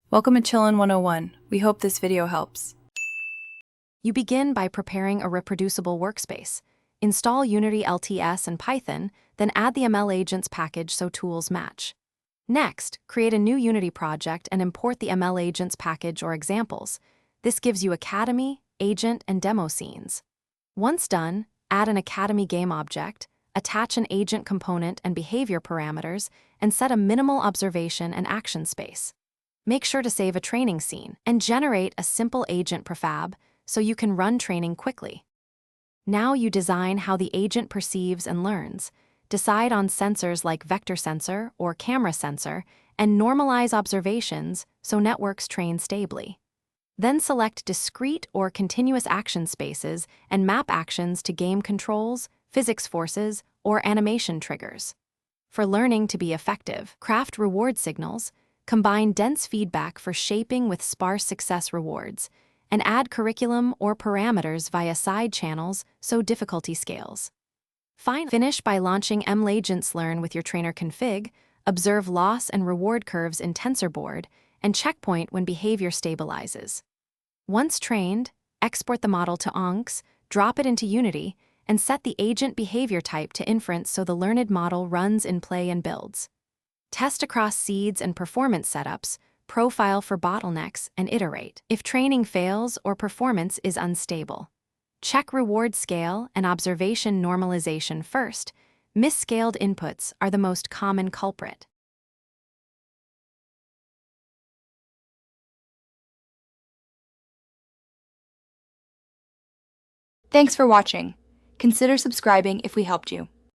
Welcome to Chillin' 101. We hope this video helps. You begin by preparing a reproducible workspace. Install Unity LTS and Python, then add the ML Agents package so tools match. Next, create a new Unity project and import the ML Agents package or examples. This gives you Academy, Agent, and Demo scenes. Once done, add an Academy game object, attach an agent component and behavior parameters, and set a minimal observation and action space. Make sure to save a training scene and generate a simple agent prefab so you can run training quickly. Now you design how the agent perceives and learns. Decide on sensors like vector sensor or camera sensor and normalize observations so networks train stably. Then select discrete or continuous action spaces and map actions to game controls, physics forces, or animation triggers. For learning to be effective, craft reward signals, combine dense feedback for shaping with sparse success rewards, and add curriculum or parameters via side channels so difficulty scales. Finish by launching MLagents Learn with your trainer config, observe loss and reward curves in TensorBoard, and checkpoint when behavior stabilizes. Once trained, export the model to ONCs, drop it into Unity, and set the agent behavior type to inference so the learned model runs in play and builds. Test across seeds and performance setups, profile for bottlenecks, and iterate if training fails or performance is unstable. Check reward scale and observation normalization first. Misscaled inputs are the most common culprit. Thanks for watching. Consider subscribing if we helped you.